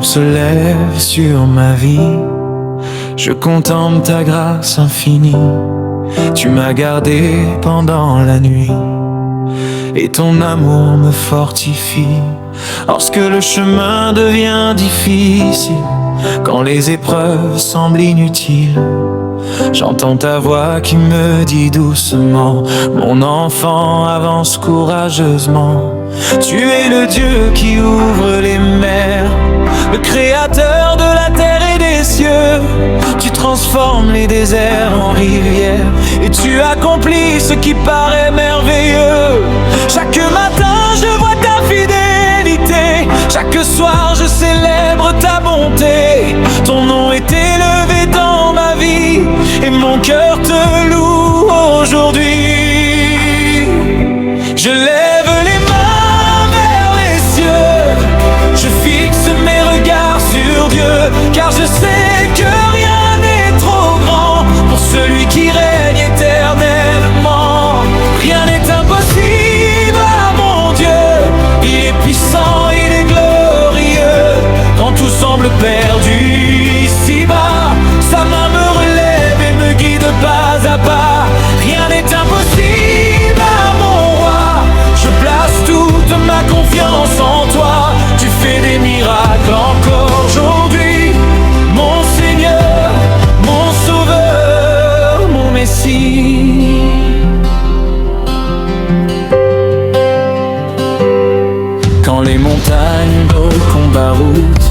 l'aube se lève sur ma vie, je contemple ta grâce infinie. Tu m'as gardé pendant la nuit, et ton amour me fortifie. Lorsque le chemin devient difficile, quand les épreuves semblent inutiles, j'entends ta voix qui me dit doucement: mon enfant, avance courageusement. Tu es le Dieu qui ouvre les mers, le créateur de la terre et des cieux. Tu transformes les déserts en rivières, et tu accomplis ce qui paraît merveilleux. Chaque matin je vois ta fidélité, chaque soir je célèbre ta bonté. Ton nom est élevé dans ma vie, et mon cœur te loue aujourd'hui. Je lève les mains vers les cieux, je fixe mes regards sur Dieu, car je sais que rien n'est trop grand pour celui qui règne éternellement. Rien n'est impossible à mon Dieu, il est puissant, il est glorieux. Quand tout semble perdu ici-bas, sa main me relève et me guide pas à pas. Rien n'est impossible à mon roi, je place toute ma confiance en toi. Tu fais des miracles encore aujourd'hui, mon Seigneur, mon Sauveur, mon Messie. Quand les montagnes bloquent ma route,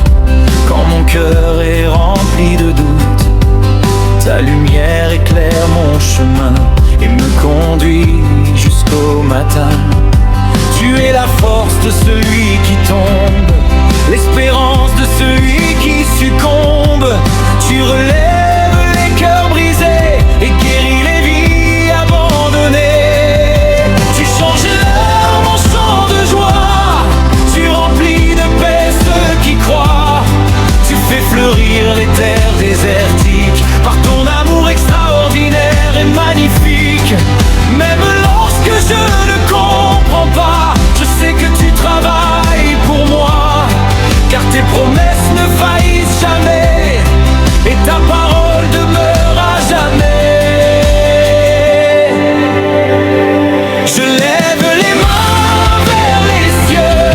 quand mon cœur est rempli de doutes, ta lumière éclaire mon chemin et me conduit jusqu'au matin. Tu es la force de celui qui tombe, l'espérance de celui qui succombe. Tu relèves les cœurs brisés et guéris les vies abandonnées. Tu changes l'heure, mon chant de joie, tu remplis de paix ceux qui croient. Tu fais fleurir les terres désertiques par ton amour extraordinaire et magnifique. Même lorsque je ne comprends pas, je sais que tu travailles pour moi, car tes promesses ne faillissent jamais et ta parole demeure à jamais. Je lève les mains vers les cieux,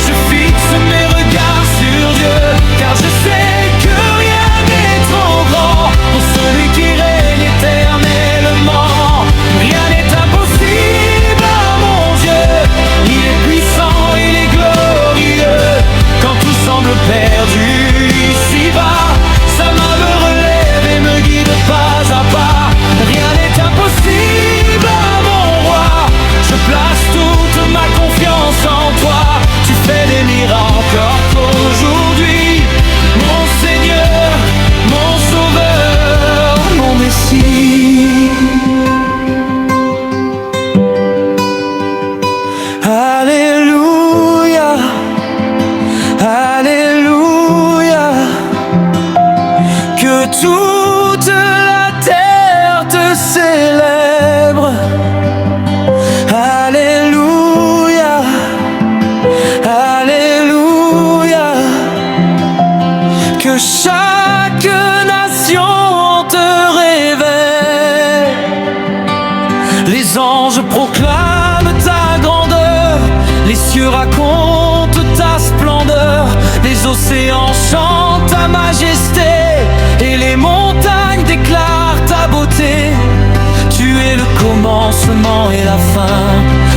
je fixe mes regards sur Dieu, car je sais que rien n'est trop grand pour celui qui règne éternellement. Rien n'est impossible à mon Dieu, il est puissant, il est glorieux. Quand tout semble perdu ici-bas, sa main me relève et me guide pas à pas. Rien n'est impossible à mon roi, je place toute ma confiance en toi. Tu fais des miracles encore aujourd'hui, mon Seigneur, mon Sauveur, mon Messie. Alléluia, Alléluia, que toute la terre te célèbre. Alléluia, Alléluia, que chaque nation te révèle. Les anges proclament ta grandeur, les cieux racontent ta splendeur, les océans chantent ta majesté et les montagnes déclarent ta beauté. Tu es le commencement et la fin,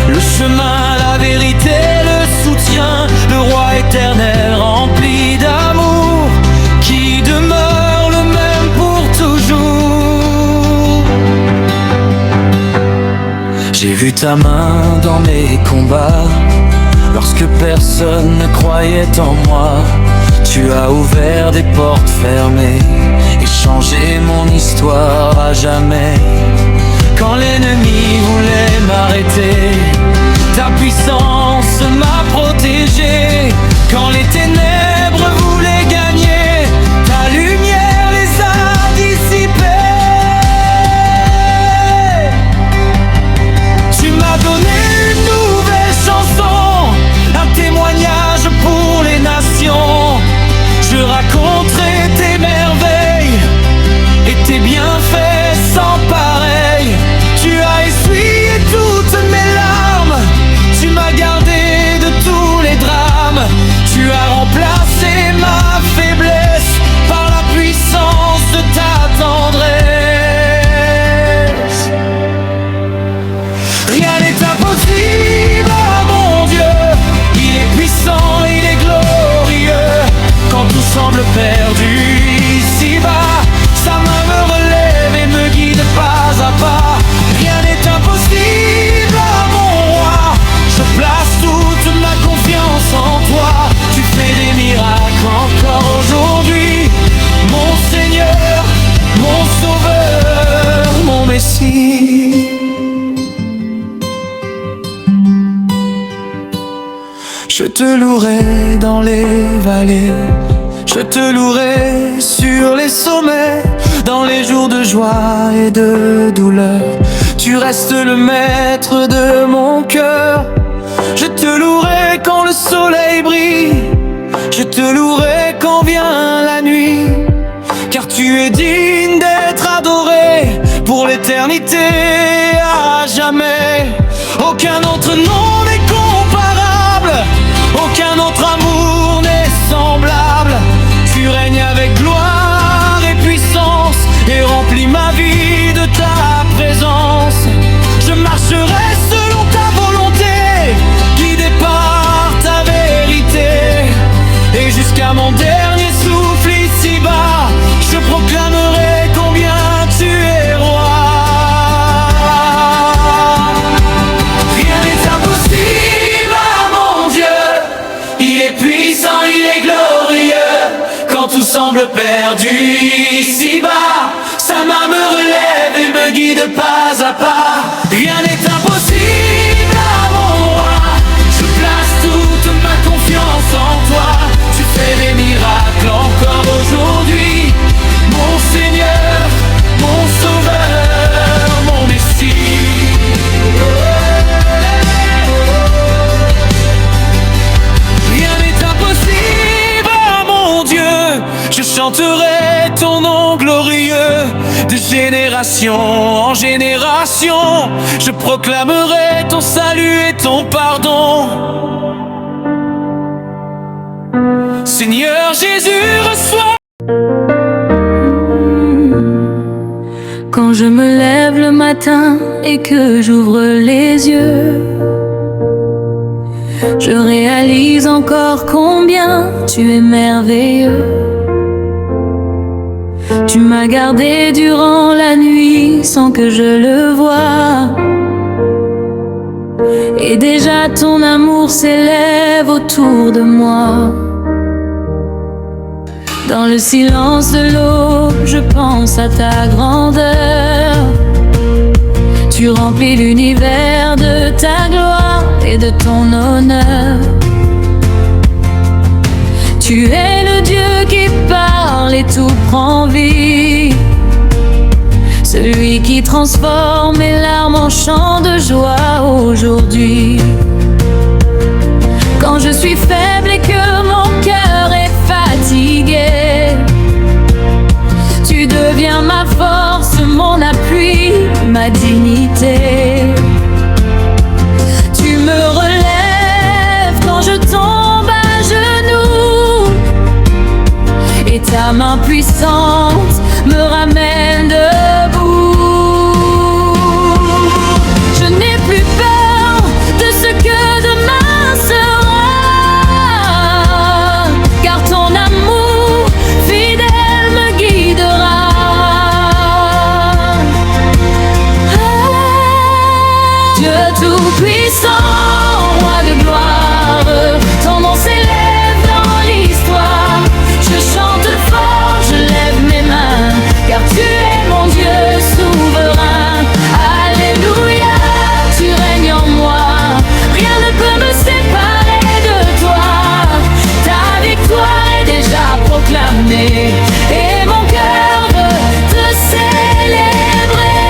le chemin, la vérité, le soutien, le roi éternel rempli d'amour, qui demeure le même pour toujours. J'ai vu ta main dans mes combats, lorsque personne ne croyait en moi. Tu as ouvert des portes fermées et changé mon histoire à jamais. Quand l'ennemi voulait m'arrêter, ta puissance m'a protégé. Quand les ténèbres voulaient gagner, ta lumière les a dissipées. Tu m'as donné une nouvelle chanson, un témoignage pour les nations. perdu ici-bas. Sa main me relève et me guide pas à pas. Rien n'est impossible à mon roi. Je place toute ma confiance en toi. Tu fais des miracles encore aujourd'hui. Mon Seigneur, mon Sauveur, mon Messie. Je te louerai dans les vallées, je te louerai sur les sommets. Dans les jours de joie et de douleur, tu restes le maître de mon cœur. Je te louerai quand le soleil brille, je te louerai quand vient la nuit. Car tu es digne d'être adoré pour l'éternité à jamais. Aucun autre nom n'est comparable, aucun autre amour n'est semblable. Tu règnes avec gloire et puissance et remplis ma vie de ta présence. Je marcherai selon ta volonté, guidé par ta vérité. Et jusqu'à mon dernier souffle ici-bas, je proclamerai combien tu es roi. Rien n'est impossible à mon Dieu. Il est puissant, il est glorieux. Quand tout semble perdu ici-bas, sa main me relève et me guide pas à pas. Rien n'est impossible à mon roi. Je place toute ma confiance en toi. Tu fais des miracles encore aujourd'hui. Mon Seigneur, mon Sauveur, mon Messie. Rien n'est impossible à mon Dieu. Je chanterai ton nom glorieux. De génération en génération, je proclamerai ton salut et ton pardon. Seigneur Jésus, reçois. Quand je me lève le matin et que j'ouvre les yeux, je réalise encore combien tu es merveilleux. Tu m'as gardé durant la nuit sans que je le voie. Et déjà ton amour s'élève autour de moi. Dans le silence de l'eau, je pense à ta grandeur. Tu remplis l'univers de ta gloire et de ton honneur. Tu es le Dieu qui parle et tout prend vie. Celui qui transforme mes larmes en chants de joie aujourd'hui. Quand je suis faible et que mon cœur est fatigué, tu deviens ma force, mon appui, ma dignité. Tu me relèves quand je tombe à genoux, et ta main puissante me ramène debout. Je n'ai plus peur de ce que demain sera, car ton amour fidèle me guidera. Dieu tout-puissant, roi de gloire, ton nom s'élève dans l'histoire. Je chante fort, je lève mes mains, car tu es mon Dieu souverain. Alléluia, tu règnes en moi, rien ne peut me séparer de toi. Ta victoire est déjà proclamée, et mon cœur veut te célébrer.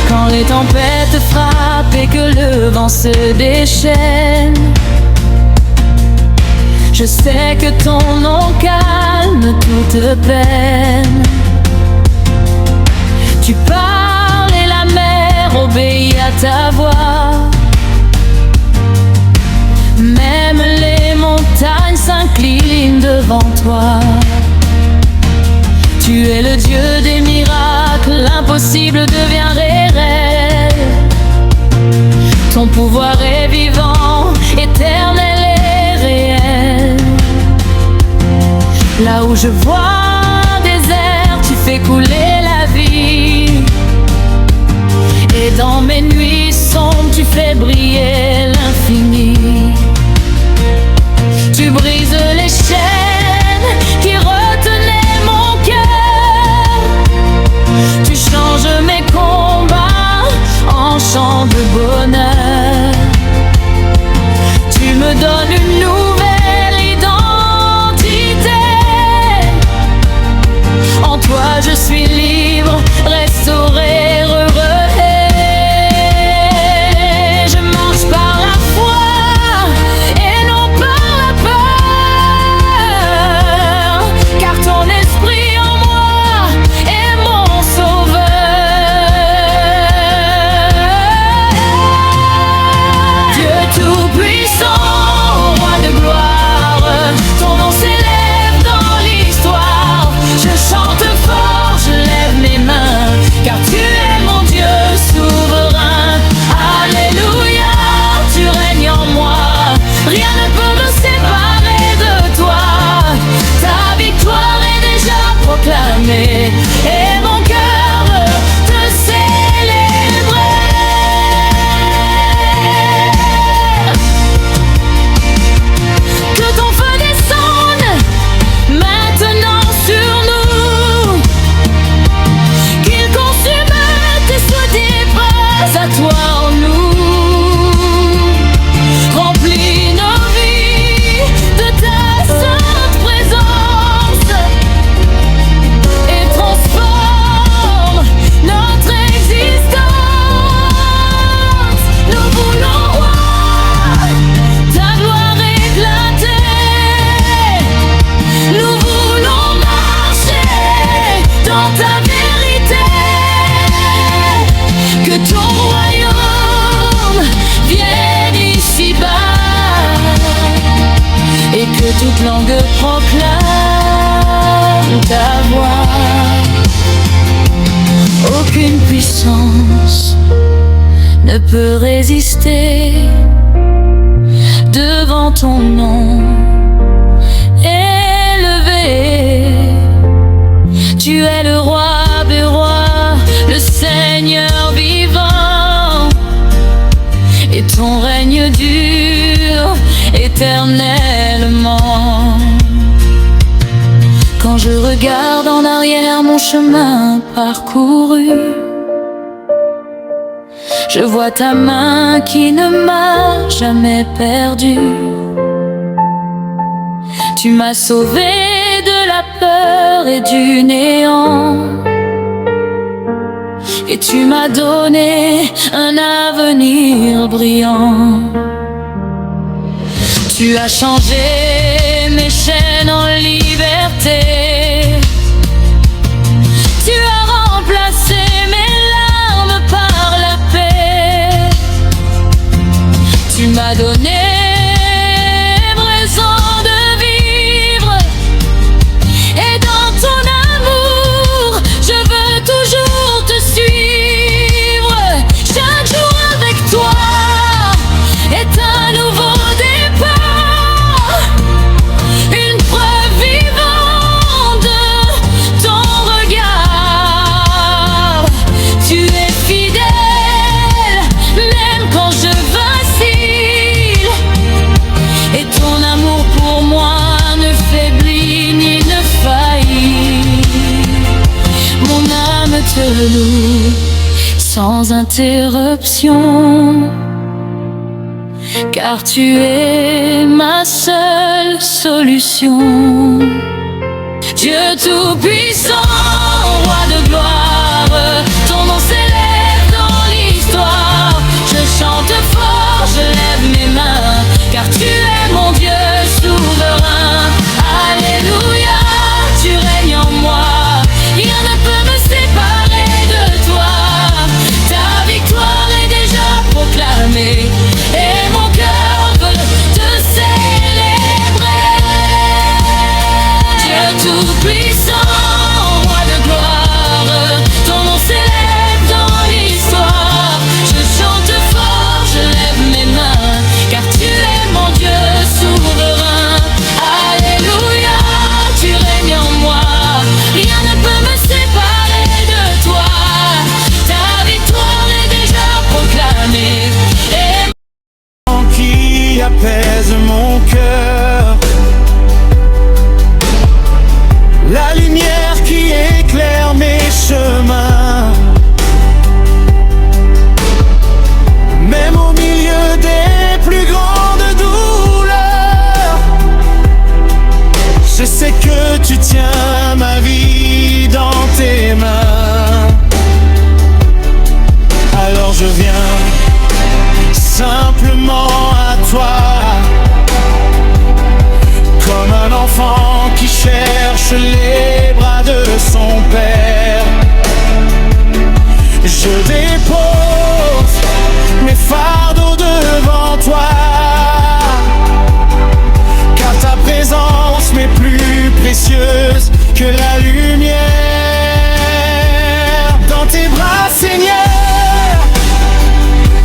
Quand les tempêtes frappent et que le vent se déchaîne, je sais que ton nom calme toute peine. Tu parles et la mer obéit à ta voix. Même les montagnes s'inclinent devant toi. Tu es le Dieu des miracles, l'impossible devient réel. Ton pouvoir est vivant et Là où je vois désert, tu fais couler la vie. Et dans mes nuits sombres, tu fais briller l'infini. Tu brises les chaînes qui retenaient mon cœur. Tu changes mes combats en chants de bonheur. Tu me donnes une nouvelle identité. En toi je suis libre, restauré, heureux. Je marche par la foi et non par la peur, car ton esprit en moi est mon sauveur. Dieu tout-puissant, roi de gloire, ton nom s'élève dans l'histoire. Je chante fort, je lève mes mains, car tu es mon Dieu souverain. Alléluia, tu règnes en moi, rien ne peut me séparer de toi. Ta victoire est déjà proclamée et mon cœur veut te célébrer. Que ton feu descende maintenant sur nous, qu'il consume tes souhaits, tes phrases à toi en nous. Remplis nos vies de ta sainte présence et transforme notre existence. Nous voulons voir ta gloire éclater. Nous voulons marcher dans ta vérité. Que ton royaume vienne ici-bas et que toute langue proclame ta voix. Aucune puissance ne peut résister devant ton nom élevé. Tu es le roi des rois, le Seigneur vivant, et ton règne dure éternellement. Quand je regarde en arrière mon chemin parcouru, je vois ta main qui ne m'a jamais perdu. Tu m'as sauvé de la peur et du néant, et tu m'as donné un avenir brillant. Tu as changé mes chaînes en liberté. Tu as remplacé mes larmes par la paix. Tu m'as donné raison de vivre, et dans ton amour je veux toujours te suivre. Chaque jour avec toi est un nouveau départ, une preuve vivante de ton regard. Tu es fidèle même quand je vacille, et ton amour pour moi ne faiblit ni ne faillit. Mon âme te loue sans interruption, car tu es ma seule solution. Dieu tout-puissant, roi de gloire, ton nom s'élève dans l'histoire. Je chante fort, je lève mes mains, car tu es mon Dieu souverain. Alléluia, tu règnes en moi, rien ne peut me séparer de toi. Ta victoire est déjà proclamée et mon cœur veut te célébrer. Dieu tout-puissant, roi de mon cœur, la lumière qui éclaire mes chemins. Même au milieu des plus grandes douleurs, je sais que tu tiens ma vie dans tes mains. Alors je viens simplement à toi, comme un enfant qui cherche les bras de son père. Je dépose mes fardeaux devant toi, car ta présence m'est plus précieuse que la lumière. Dans tes bras, Seigneur,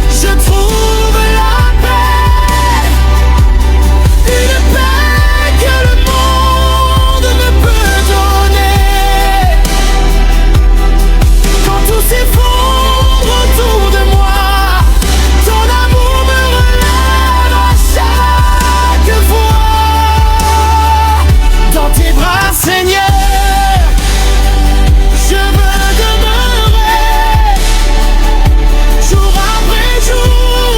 je trouve la paix, une paix que le monde ne peut donner. Quand tout s'effondre autour de moi, ton amour me relève à chaque fois. Dans tes bras, Seigneur, je veux demeurer jour après jour,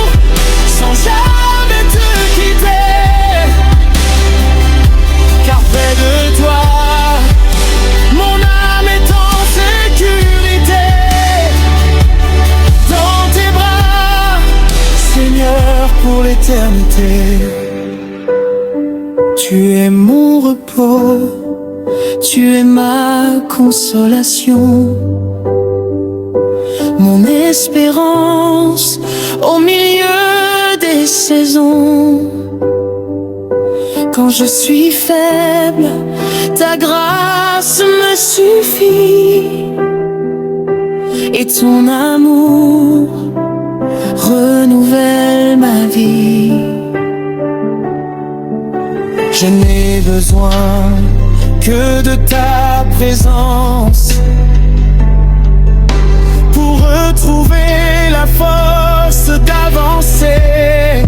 sans jamais te quitter. Car près de toi, mon âme est en sécurité. Dans tes bras, Seigneur, pour l'éternité. Tu es mon repos, tu es ma consolation, mon espérance au milieu des saisons. Quand je suis faible, ta grâce me suffit, et ton amour renouvelle ma vie. Je n'ai besoin que de ta présence pour retrouver la force d'avancer.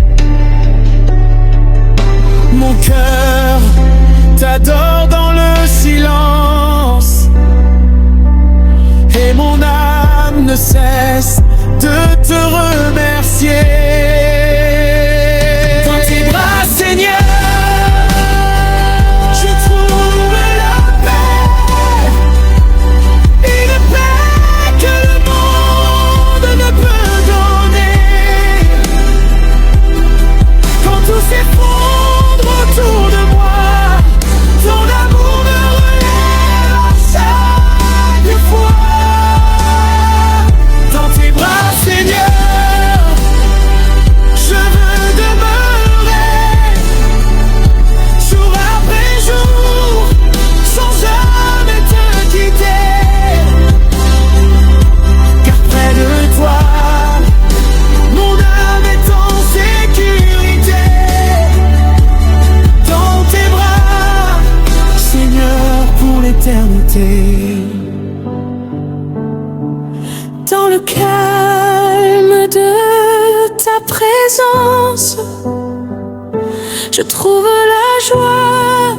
Mon cœur t'adore dans le silence, et mon âme ne cesse de te remercier. Dans tes bras, Seigneur, dans le calme de ta présence, je trouve la joie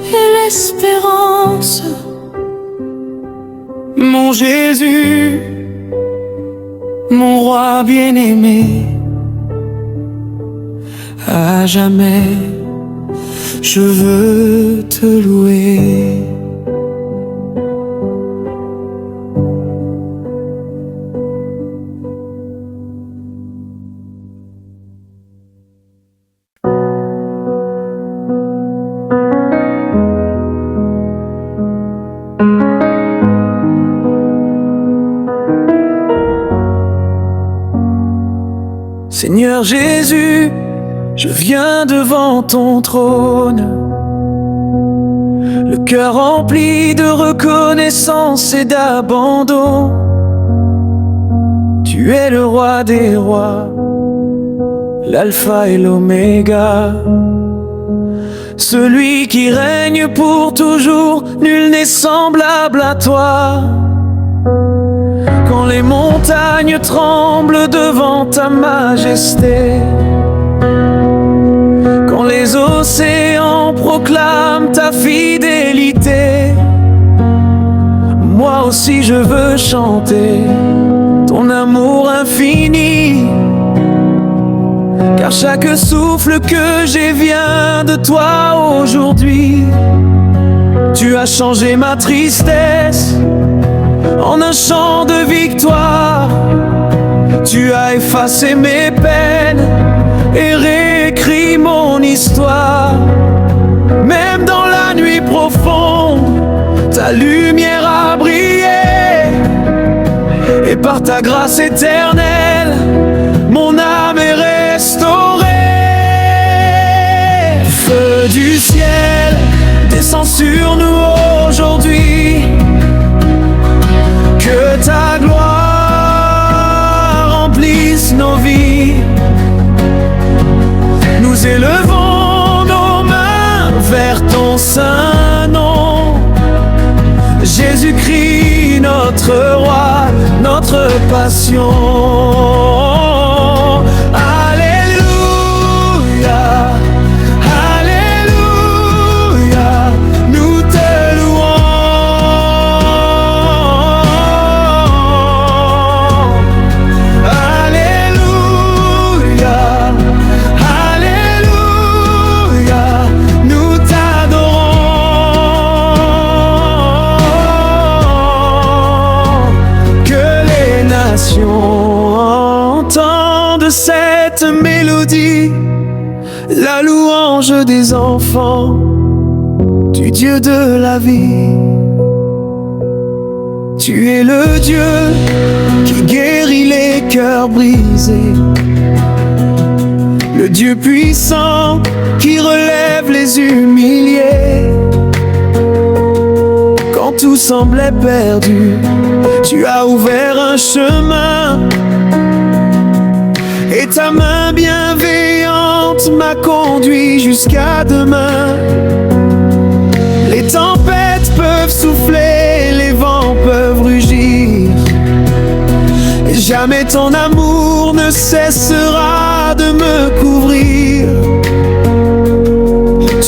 et l'espérance. Mon Jésus, mon roi bien-aimé, à jamais je veux te louer. Seigneur Jésus, je viens devant ton trône, le cœur rempli de reconnaissance et d'abandon. Tu es le roi des rois, l'alpha et l'oméga, celui qui règne pour toujours, nul n'est semblable à toi. Quand les montagnes tremblent devant ta majesté, quand les océans proclament ta fidélité. Moi aussi je veux chanter ton amour infini, car chaque souffle que j'ai vient de toi aujourd'hui. Tu as changé ma tristesse en un chant de victoire. Tu as effacé mes peines et réécrit mon histoire. Même dans la nuit profonde, ta lumière a brillé, et par ta grâce éternelle, mon âme est restaurée. Feu du ciel, descends sur nous aujourd'hui, que ta gloire remplisse nos vies. Nous élevons nos mains vers ton saint nom, Jésus-Christ, notre roi, notre passion. Alléluia, Alléluia, nous te louons. Alléluia, Alléluia, nous t'adorons. Que les nations entendent cette mélodie, la louange des enfants du Dieu de la vie. Tu es le Dieu qui guérit les cœurs brisés, le Dieu puissant qui relève les humiliés. Quand tout semblait perdu, tu as ouvert un chemin, et ta main bienveillante m'a conduit jusqu'à demain. Les tempêtes peuvent souffler, les vents peuvent rugir, et jamais ton amour ne cessera de me couvrir.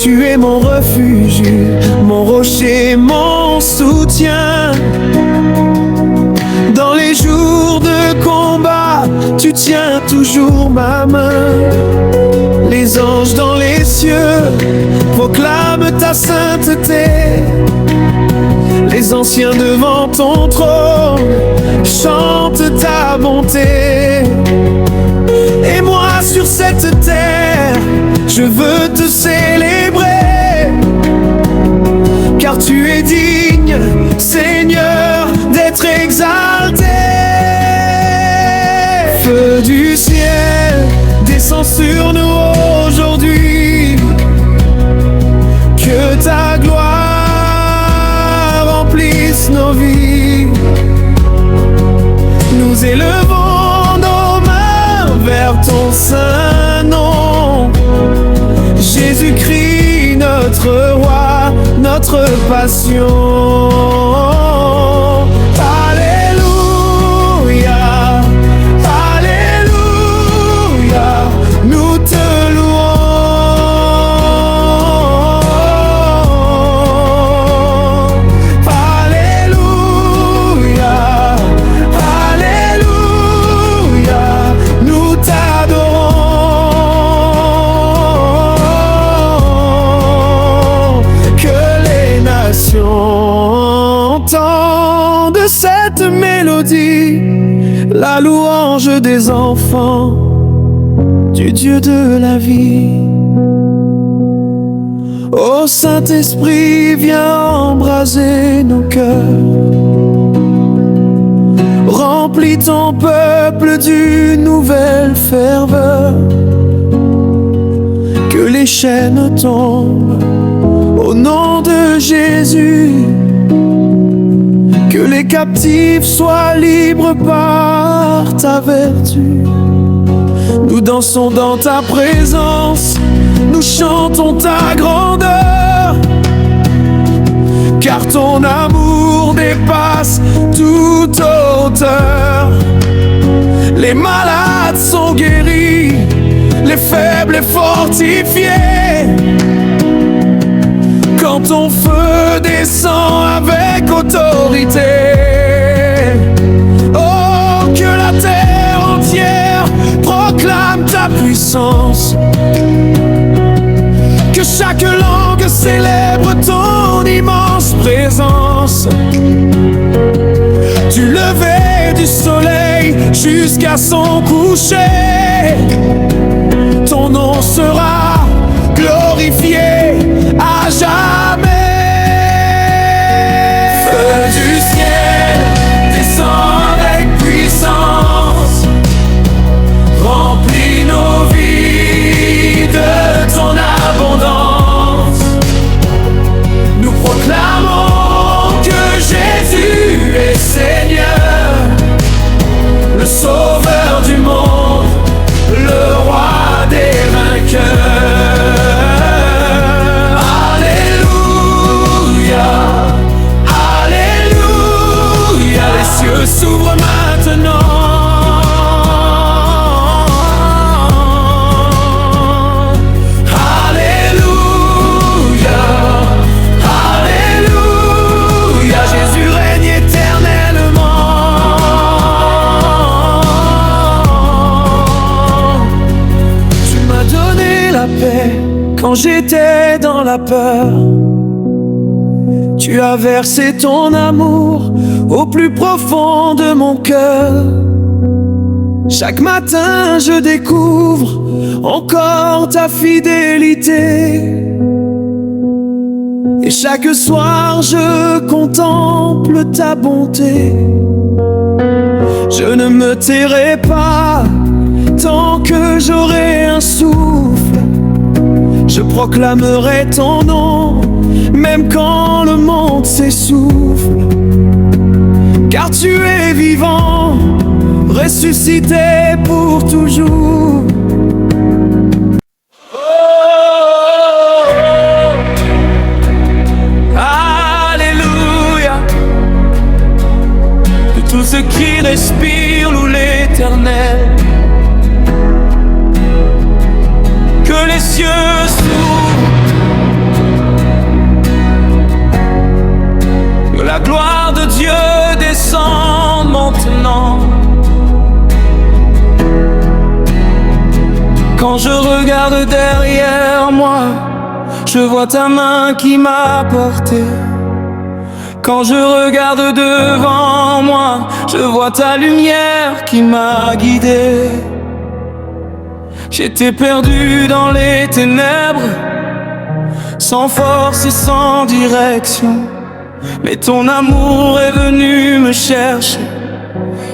Tu es mon refuge, mon rocher, mon soutien. Dans les jours de combat, tu tiens toujours ma main. Les anges dans les cieux proclament ta sainteté. Les anciens devant ton trône chantent ta bonté. Et moi sur cette terre, je veux te célébrer, car tu es digne, Seigneur, d'être exalté. Feu du ciel, descends sur nous aujourd'hui, que ta gloire remplisse nos vies. Nous élevons nos mains vers ton saint nom, Jésus-Christ, notre roi, notre passion. Alléluia, Alléluia, nous te louons. Alléluia, Alléluia, nous t'adorons. Que les nations entendent cette mélodie, la louange des enfants du Dieu de la vie. Ô Saint-Esprit, viens embraser nos cœurs, remplis ton peuple d'une nouvelle ferveur. Que les chaînes tombent au nom de Jésus, que les captifs soient libres par ta vertu. Nous dansons dans ta présence, nous chantons ta grandeur, car ton amour dépasse toute hauteur. Les malades sont guéris, les faibles et fortifiés, quand ton feu descend avec autorité. Oh, que la terre entière proclame ta puissance, que chaque langue célèbre ton immense présence. Du lever du soleil jusqu'à son coucher, ton nom sera glorifié à jamais. Feu du ciel, descend avec puissance, remplis nos vies de ton abondance. Nous proclamons que Jésus est Seigneur, le Sauveur du monde, le Roi des vainqueurs. Alléluia, Alléluia, les cieux s'ouvrent maintenant. Alléluia, Alléluia, Jésus règne éternellement. Tu m'as donné la paix quand j'étais dans la peur. Tu as versé ton amour au plus profond de mon cœur. Chaque matin je découvre encore ta fidélité, et chaque soir je contemple ta bonté. Je ne me tairai pas tant que j'aurai un souffle. Je proclamerai ton nom même quand le monde s'essouffle. Car tu es vivant, ressuscité pour toujours. Oh, Alléluia. De tout ce qui respire loue l'Éternel. Que les cieux s'ouvrent, que la gloire de Dieu descende maintenant. Quand je regarde derrière moi, je vois ta main qui m'a porté. Quand je regarde devant moi, je vois ta lumière qui m'a guidé. J'étais perdu dans les ténèbres, sans force et sans direction. Mais ton amour est venu me chercher,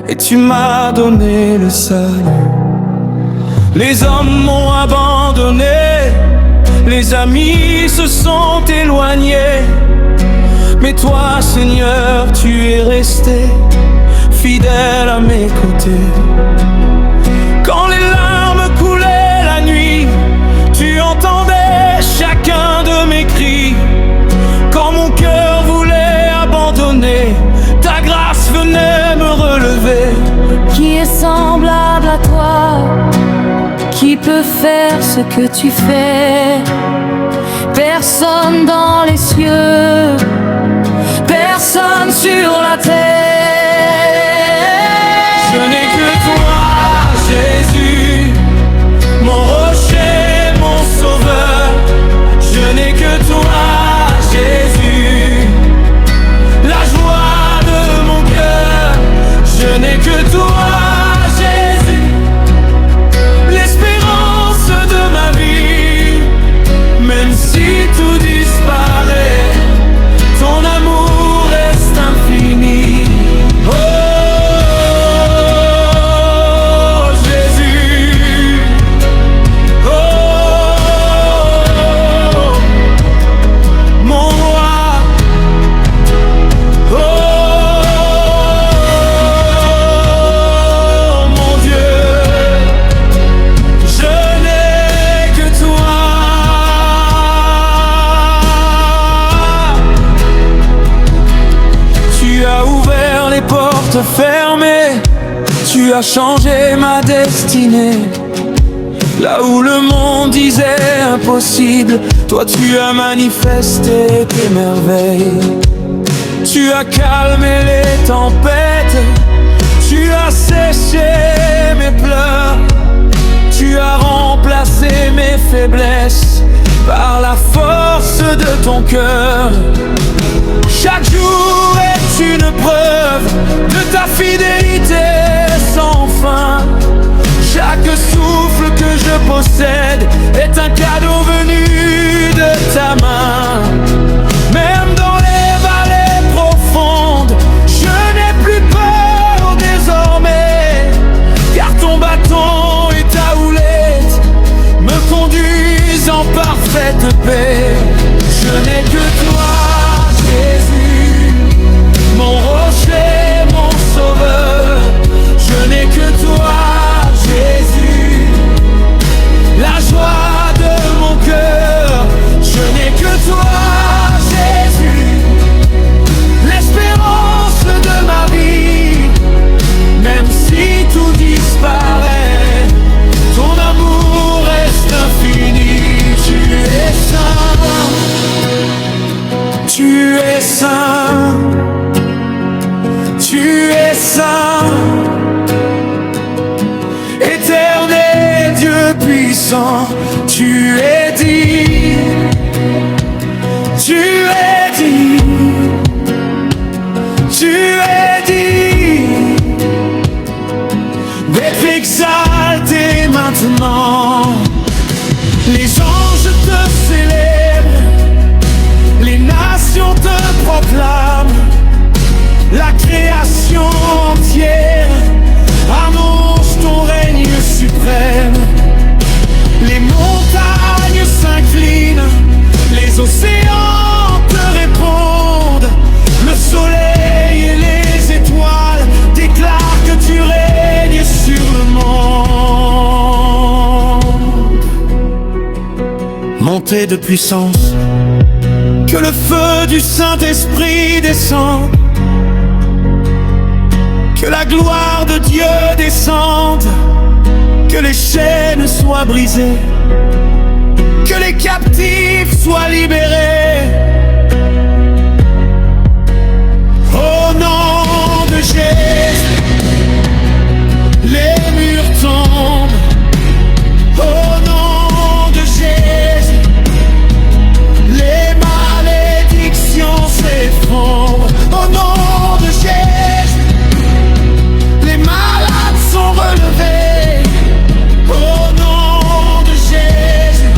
et tu m'as donné le salut. Les hommes m'ont abandonné, les amis se sont éloignés, mais toi, Seigneur, tu es resté fidèle à mes côtés. Quand les larmes coulaient la nuit, tu entendais chacun de mes cris. Quand mon cœur voulait abandonner, ta grâce venait me relever. Qui est semblable à toi? Qui peut faire ce que tu fais? Personne dans les cieux, personne sur la terre. Je n'ai que toi, Jésus, mon rocher, mon sauveur. Je n'ai que toi, Jésus, la joie de mon cœur. Je n'ai que toi, Jésus, l'espérance de ma vie. Même si tout disparaît, ton amour reste infini. Oh, Jésus, oh, mon roi, oh, mon Dieu, je n'ai que toi. Tu as ouvert les portes fermées, tu as changé ma destinée. Là où le monde qu'on disait impossible, toi tu as manifesté tes merveilles. Tu as calmé les tempêtes, tu as séché mes pleurs, tu as remplacé mes faiblesses par la force de ton cœur. Chaque jour est une preuve de ta fidélité sans fin. Chaque souffle que je possède est un cadeau venu de ta main. Même dans les vallées profondes, je n'ai plus peur désormais, car ton bâton et ta houlette me conduisent en parfaite paix. Je n'ai que toi, Jésus, mon rocher, mon sauveur. Je n'ai que toi, Jésus, la joie de mon cœur. Je n'ai que toi, Jésus, l'espérance de ma vie. Même si tout disparaît, ton amour reste infini. Tu es saint, tu es saint, tu es saint. Éternel Dieu puissant, tu es dit, tu es dit, tu es dit d'être exalté maintenant. Les anges te célèbrent, les nations te proclament, la création entière annonce ton règne suprême. Les montagnes s'inclinent, les océans te répondent, le soleil et les étoiles déclarent que tu règnes sur le monde. Montée de puissance, que le feu du Saint-Esprit descende, que la gloire de Dieu descende, que les chaînes soient brisées, que les captifs soient libérés. Au nom de Jésus, les murs tombent. Au nom de Jésus, les malédictions s'effondrent. Au nom de Jésus, les malades sont relevés. Au nom de Jésus,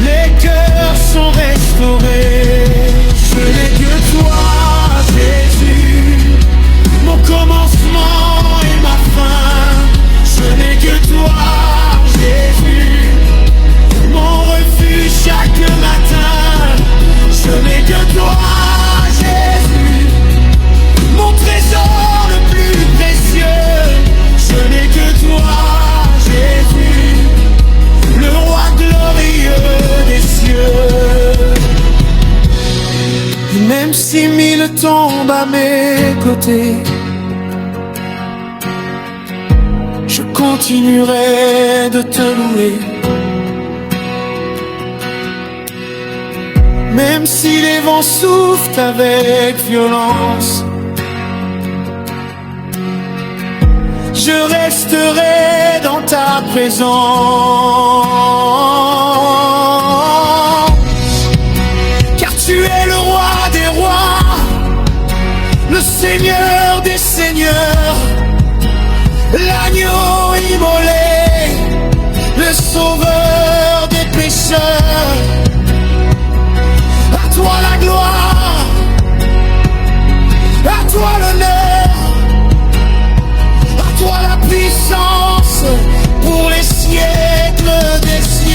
les cœurs sont restaurés. Je n'ai que toi, Jésus, mon commencement et ma fin. Je n'ai que toi, Jésus, mon refuge chaque matin. Je n'ai que toi, Jésus, mon trésor le plus précieux. Je n'ai que toi, Jésus, le roi glorieux des cieux. Et même si mille tombent à mes côtés, je continuerai de te louer. Même si les vents soufflent avec violence, je resterai dans ta présence. Car tu es le roi des rois, le Seigneur des seigneurs, l'agneau immolé, le sauveur des pécheurs. À toi la gloire, à toi l'honneur, à toi la puissance pour les siècles des siècles.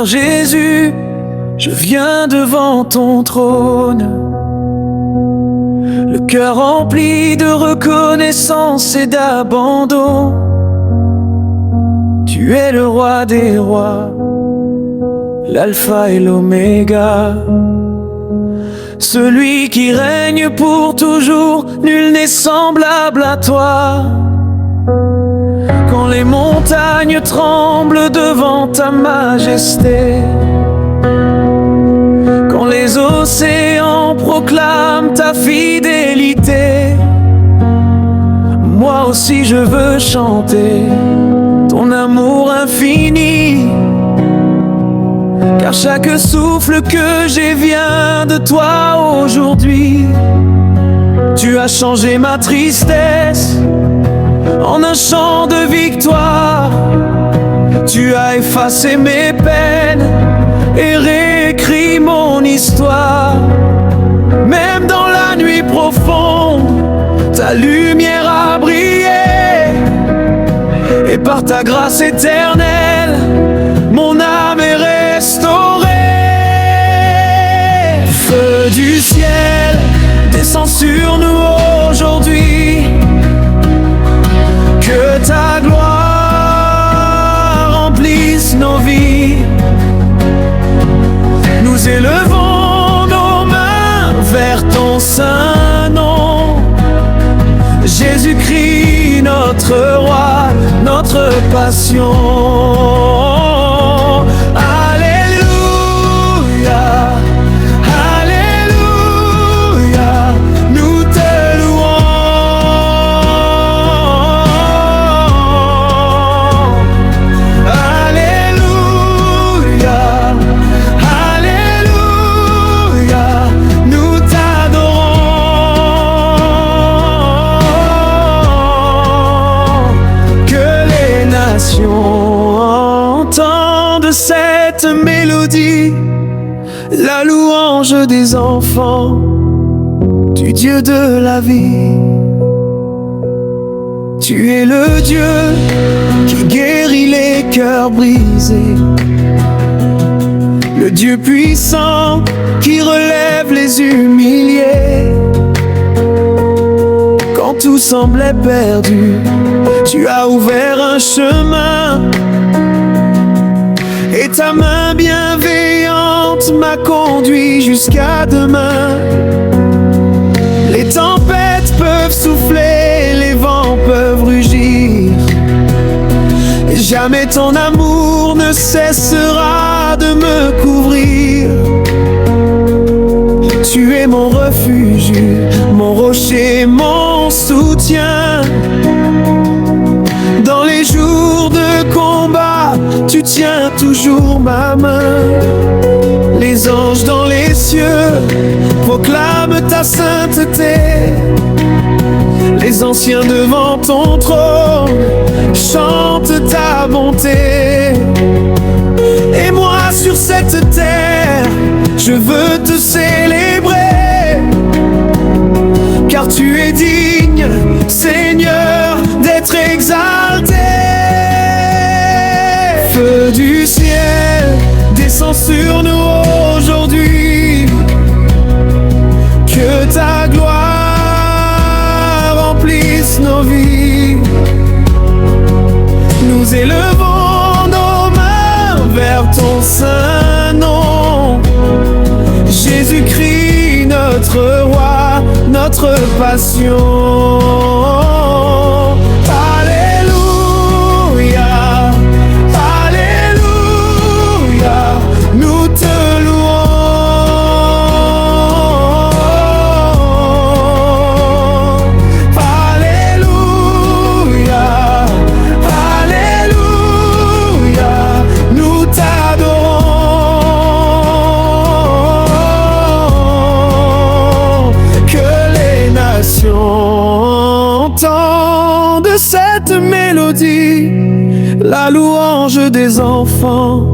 Seigneur Jésus, je viens devant ton trône, le cœur rempli de reconnaissance et d'abandon. Tu es le roi des rois, l'alpha et l'oméga, celui qui règne pour toujours, nul n'est semblable à toi. Quand les montagnes tremblent devant ta majesté, quand les océans proclament ta fidélité, moi aussi je veux chanter ton amour infini. Car chaque souffle que j'ai vient de toi aujourd'hui. Tu as changé ma tristesse en un chant de victoire. Tu as effacé mes peines et réécrit mon histoire. Même dans la nuit profonde, ta lumière a brillé. Et par ta grâce éternelle, mon âme est restaurée. Feu du ciel, descends sur nous aujourd'hui. Que ta gloire remplisse nos vies. Nous élevons nos mains vers ton saint nom. Jésus-Christ, notre roi, notre passion. Entende cette mélodie, la louange des enfants du Dieu de la vie. Tu es le Dieu qui guérit les cœurs brisés, le Dieu puissant qui relève les humiliés. Quand tout semblait perdu, tu as ouvert un chemin, et ta main bienveillante m'a conduit jusqu'à demain. Les tempêtes peuvent souffler, les vents peuvent rugir, et jamais ton amour ne cessera de me couvrir. Tu es mon refuge, mon rocher, mon soutien. Dans les jours de combat, tu tiens toujours ma main. Les anges dans les cieux proclament ta sainteté. Les anciens devant ton trône chantent ta bonté. Et moi sur cette terre, je veux te célébrer, car tu es digne, Seigneur, d'être exalté. Feu du ciel, descends sur nous aujourd'hui. Que ta gloire remplisse nos vies. Nous élevons nos mains vers ton saint nom. Jésus-Christ, notre roi, notre passion. Alléluia, Alléluia, nous te louons. Alléluia, Alléluia, nous t'adorons. Que les nations entendent cette mélodie, la louange des enfants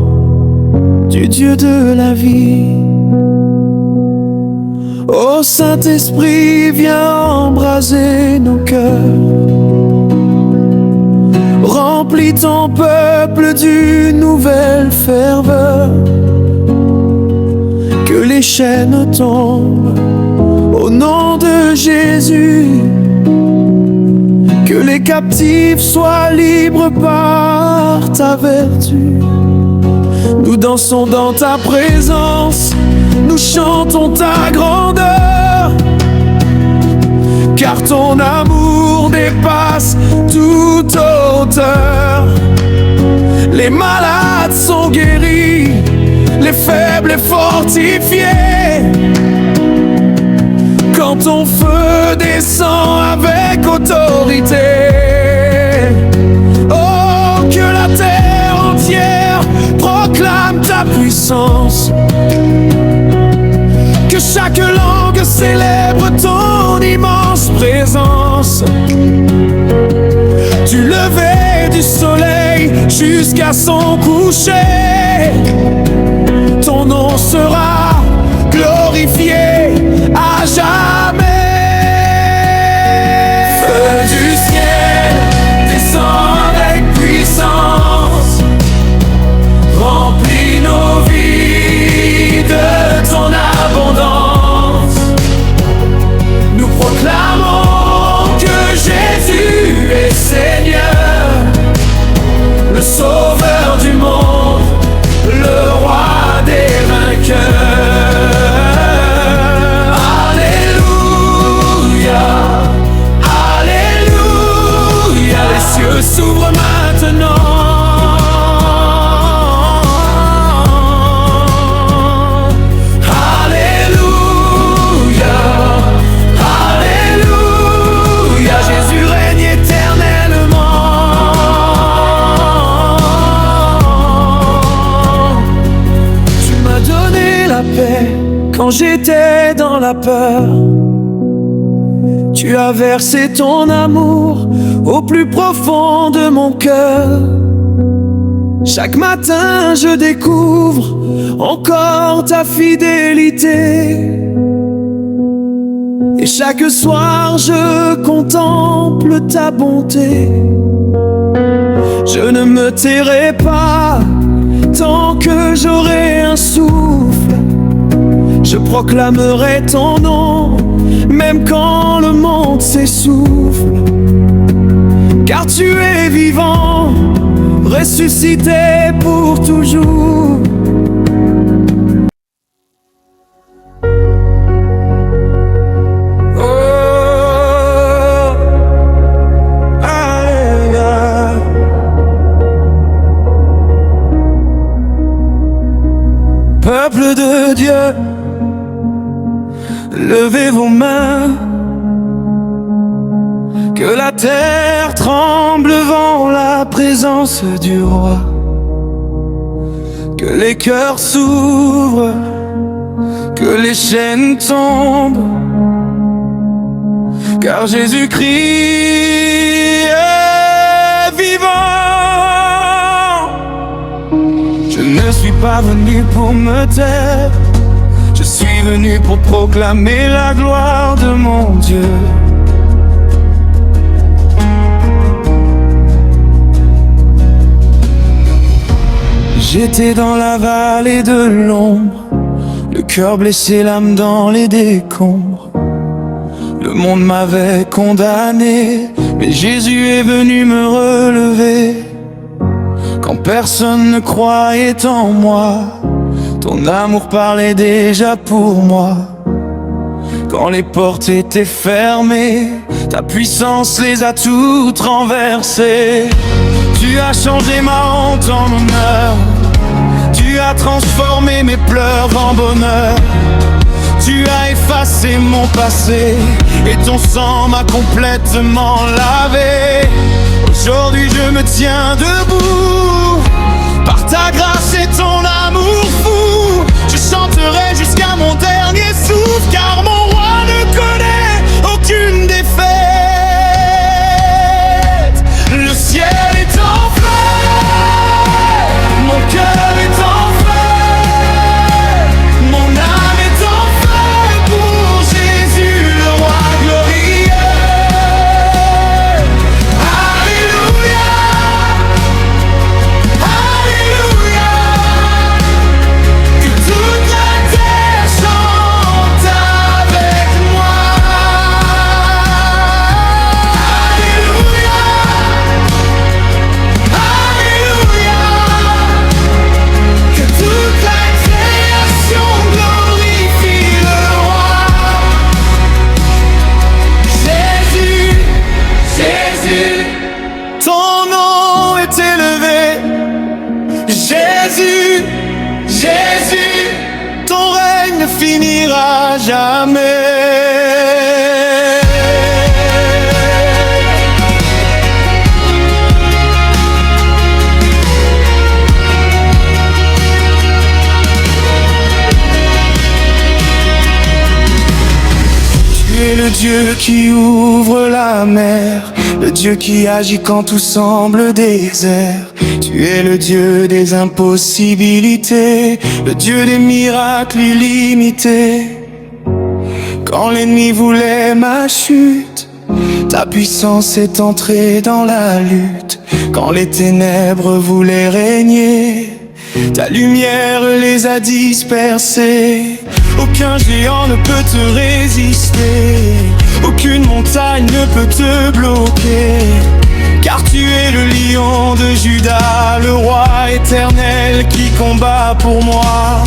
du Dieu de la vie. Ô Saint-Esprit, viens embraser nos cœurs. Remplis ton peuple d'une nouvelle ferveur. Que les chaînes tombent au nom de Jésus. Que les captifs soient libres par ta vertu. Nous dansons dans ta présence, nous chantons ta grandeur. Car ton amour dépasse toute hauteur. Les malades sont guéris, les faibles et fortifiés. Quand ton feu descend avec autorité. Oh, que la terre entière proclame ta puissance. Que chaque langue célèbre ton immense présence. Du lever du soleil jusqu'à son coucher, ton nom sera glorifié à jamais. Feu du ciel, descend avec puissance, remplis nos vies de ton abondance. Nous proclamons que Jésus est Seigneur, le Sauveur du monde, le Roi des vainqueurs. Alléluia, Alléluia, les cieux s'ouvrent maintenant. Alléluia, Alléluia, Jésus règne éternellement. Tu m'as donné la paix quand j'étais dans la peur. Tu as versé ton amour au plus profond de mon cœur. Chaque matin je découvre encore ta fidélité. Et chaque soir je contemple ta bonté. Je ne me tairai pas tant que j'aurai un souffle. Je proclamerai ton nom, même quand le monde s'essouffle. Car tu es vivant, ressuscité pour toujours. Oh, aïe, aïe. Peuple de Dieu, levez vos mains. Que la terre tremble devant la présence du roi. Que les cœurs s'ouvrent, que les chaînes tombent. Car Jésus-Christ est vivant. Je ne suis pas venu pour me taire. Je suis venu pour proclamer la gloire de mon Dieu. J'étais dans la vallée de l'ombre, le cœur blessé, l'âme dans les décombres. Le monde m'avait condamné, mais Jésus est venu me relever. Quand personne ne croyait en moi, ton amour parlait déjà pour moi. Quand les portes étaient fermées, ta puissance les a toutes renversées. Tu as changé ma honte en honneur. Tu as transformé mes pleurs en bonheur. Tu as effacé mon passé et ton sang m'a complètement lavé. Aujourd'hui je me tiens debout par ta grâce et ton amour fou. Je chanterai jusqu'à mon dernier souffle, car mon roi ne connaît aucune défaite. Le ciel est en feu, mon cœur est en feu, mon âme est en feu pour Jésus le roi glorieux. Alléluia, à jamais. Tu es le Dieu qui ouvre la mer, le Dieu qui agit quand tout semble désert. Tu es le Dieu des impossibilités, le Dieu des miracles illimités. Quand l'ennemi voulait ma chute, ta puissance est entrée dans la lutte. Quand les ténèbres voulaient régner, ta lumière les a dispersés. Aucun géant ne peut te résister, aucune montagne ne peut te bloquer. Car tu es le lion de Juda, le roi éternel qui combat pour moi.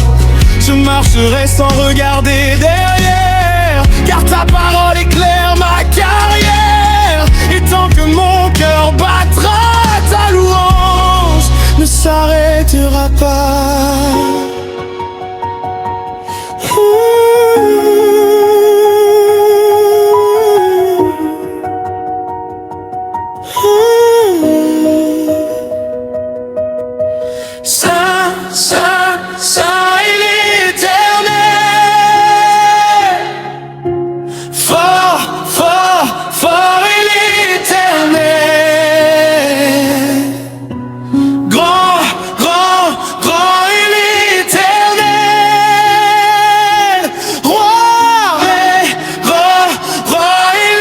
Je marcherai sans regarder derrière, car ta parole éclaire ma carrière. Et tant que mon cœur battra, ta louange ne s'arrêtera pas. Saint, Saint, Saint est l'Éternel. Fort, fort, fort est l'Éternel. Grand, grand, grand est l'Éternel. Roi est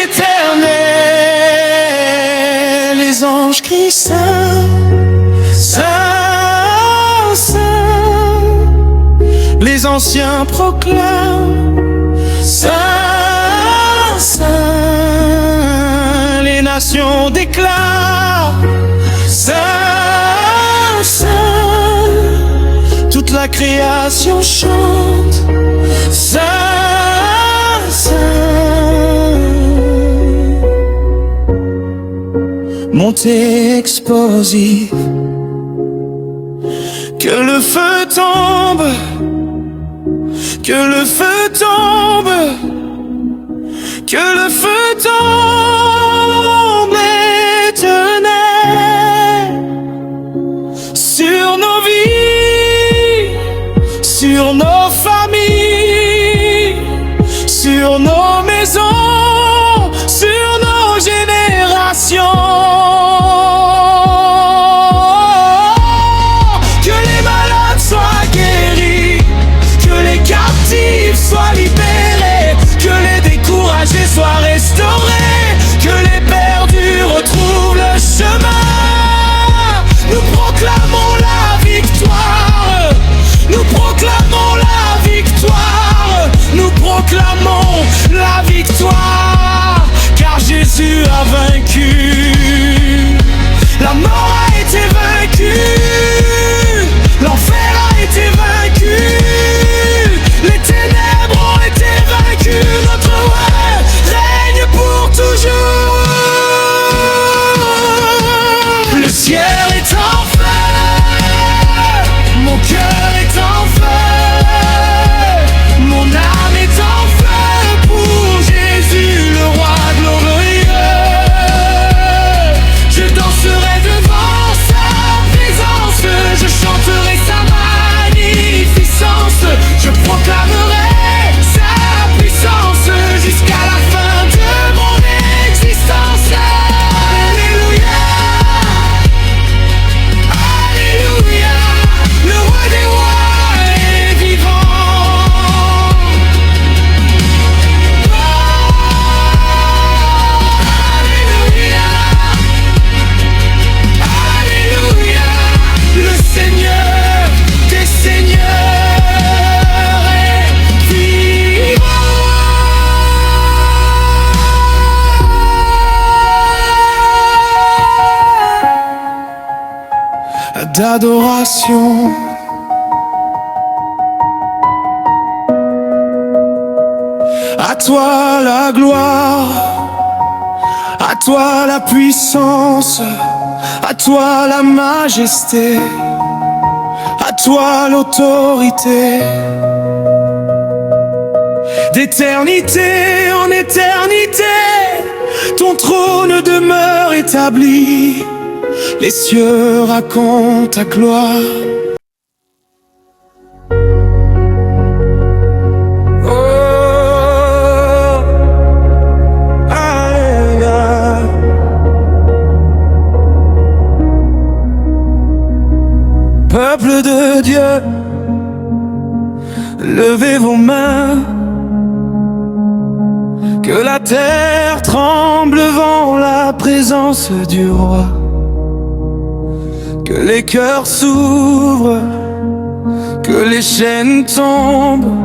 l'Éternel. Les anges crient Saint, Saint, Saint. Les anciens proclament Saint, Saint. Les nations déclarent Saint, Saint. Toute la création chante Saint, Saint. Montée explosive, que le feu tombe, que le feu tombe, que le feu tombe éternel sur nos vies, sur nos familles, sur nos maisons, sur nos générations. Soient libérés, que les découragés soient restaurés, que les perdus retrouvent le chemin. Nous proclamons la victoire, nous proclamons la victoire, nous proclamons la victoire, car Jésus a vaincu. La mort a été vaincue, l'enfer a été vaincu. Les ténèbres ont été vaincues, notre roi règne pour toujours. Le ciel est en feu, mon cœur est en feu, mon âme est en feu pour Jésus, le roi glorieux. Je danserai devant sa présence, je chanterai sa magnificence, je proclamerai sa puissance jusqu'à la fin de mon existence. Alléluia, Alléluia, le roi des rois est vivant. Alléluia, Alléluia, le Seigneur des seigneurs est vivant. D'adoration, à toi la gloire, à toi la puissance, à toi la majesté, à toi l'autorité. D'éternité en éternité, ton trône demeure établi. Les cieux racontent ta gloire. Peuple de Dieu, levez vos mains, que la terre tremble devant la présence du roi, que les cœurs s'ouvrent, que les chaînes tombent,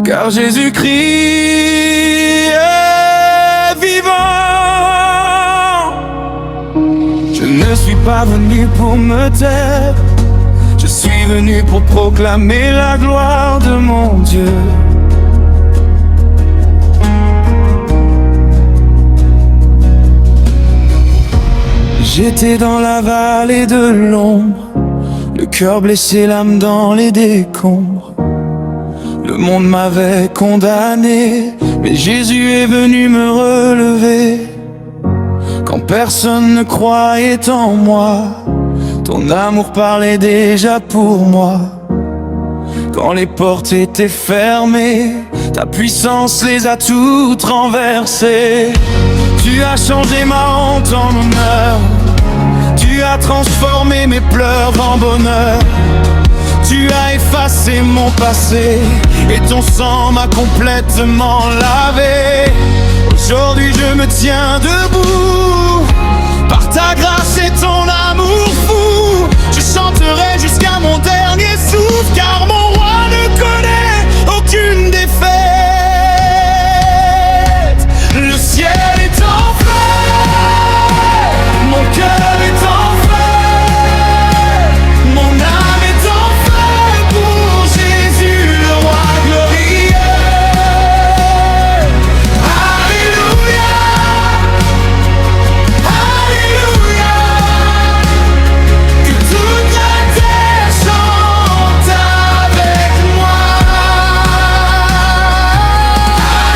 car Jésus-Christ est vivant. Je ne suis pas venu pour me taire, je suis venu pour proclamer la gloire de mon Dieu. J'étais dans la vallée de l'ombre, le cœur blessé, l'âme dans les décombres. Le monde m'avait condamné, mais Jésus est venu me relever. Quand personne ne croyait en moi, ton amour parlait déjà pour moi. Quand les portes étaient fermées, ta puissance les a toutes renversées. Tu as changé ma honte en honneur, tu as transformé mes pleurs en bonheur. Tu as effacé mon passé et ton sang m'a complètement lavé. Aujourd'hui je me tiens debout, par ta grâce et ton amour fou. Je chanterai jusqu'à mon dernier souffle, car mon roi ne connaît aucune défaite. Le ciel est en feu, mon cœur est en feu, mon âme est en feu pour Jésus le roi glorieux. Alléluia, Alléluia, que toute la terre chante avec moi.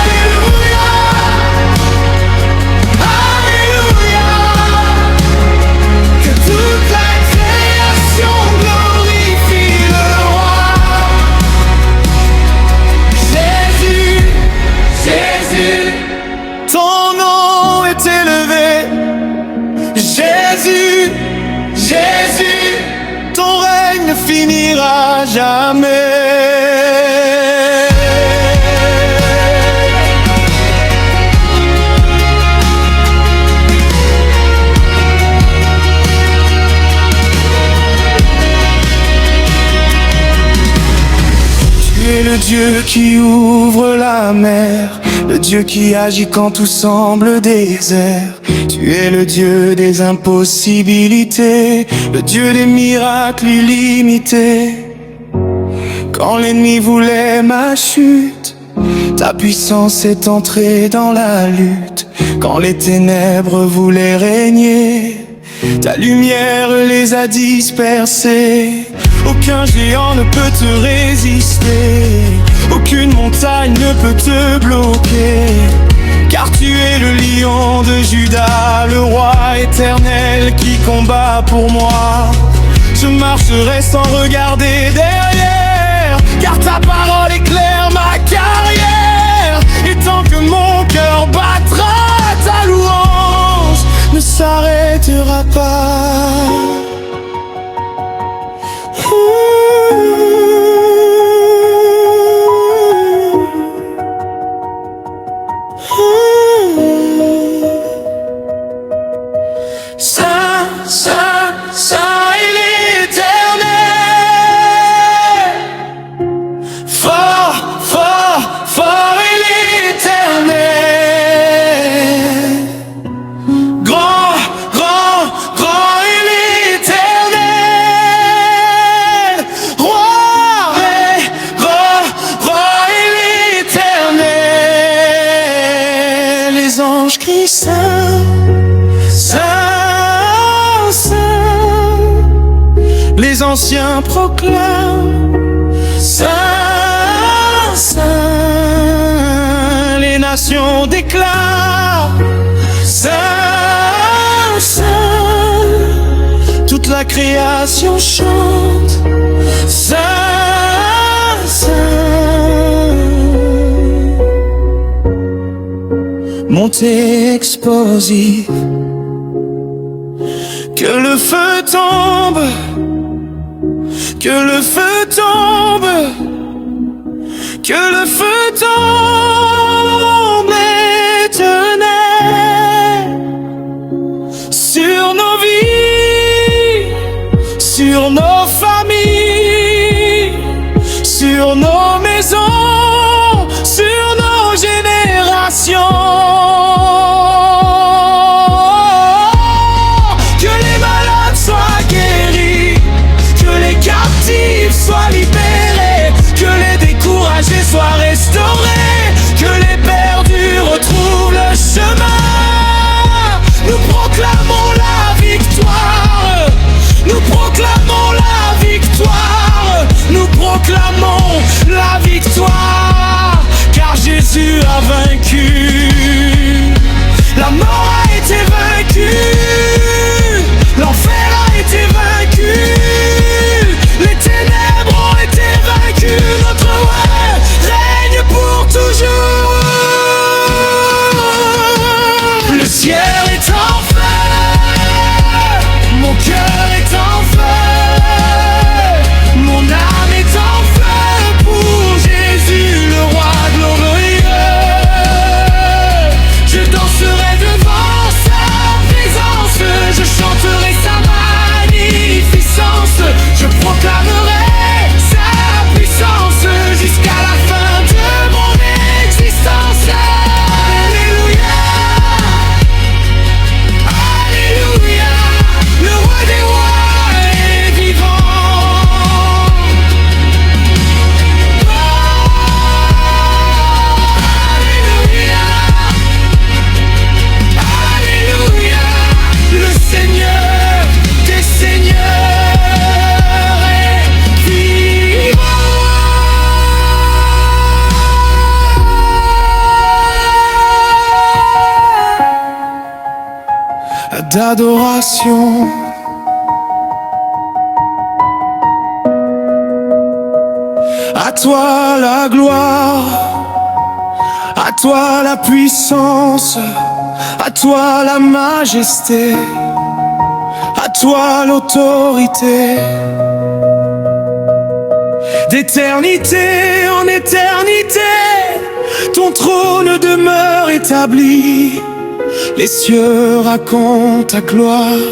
Alléluia, Alléluia, que toute la création glorifie le roi. Jésus, Jésus, ton nom est élevé. Jésus, Jésus, ton règne ne finira jamais. Tu es le Dieu qui ouvre la mer, le Dieu qui agit quand tout semble désert. Tu es le Dieu des impossibilités, le Dieu des miracles illimités. Quand l'ennemi voulait ma chute, ta puissance est entrée dans la lutte. Quand les ténèbres voulaient régner, ta lumière les a dispersés. Aucun géant ne peut te résister, aucune montagne ne peut te bloquer, car tu es le lion de Juda, le roi éternel qui combat pour moi. Je marcherai sans regarder derrière, car ta parole éclaire ma carrière. Et tant que mon cœur battra, ta louange ne s'arrêtera pas. Saint, Saint, Saint est l'Éternel. Fort, fort, fort est l'Éternel. Grand, grand, grand est l'Éternel. Roi est l'Éternel. Les anges crient Saint, Saint, Saint. Les anciens proclament Saint, Saint. création déclare Saint, Saint. Toute la création chante Saint, Saint. Montée explosive, que le feu tombe, que le feu tombe, que le feu tombe éternel sur nos vies, sur nos familles, sur nos maisons, sur nos générations. Que les malades soient guéris, que les captifs soient libérés, que les découragés soient restaurés, que les perdus retrouvent le chemin. Nous proclamons la victoire, nous proclamons la victoire, nous proclamons la victoire, car Jésus a vaincu. La mort a été vaincue, l'enfer a été vaincu, les ténèbres ont été vaincues, notre roi règne pour toujours. Le ciel est en feu, mon cœur est en feu, mon âme est en feu pour Jésus, le roi glorieux. Je danserai devant sa présence, je chanterai sa magnificence, je proclamerai sa puissance jusqu'à la fin de mon existence. Alléluia, Alléluia, le roi des rois est vivant. Alléluia, Alléluia, le Seigneur des seigneurs est vivant. D'adoration, à toi la gloire, à toi la puissance, à toi la majesté, à toi l'autorité. D'éternité en éternité, ton trône demeure établi. Les cieux racontent ta gloire.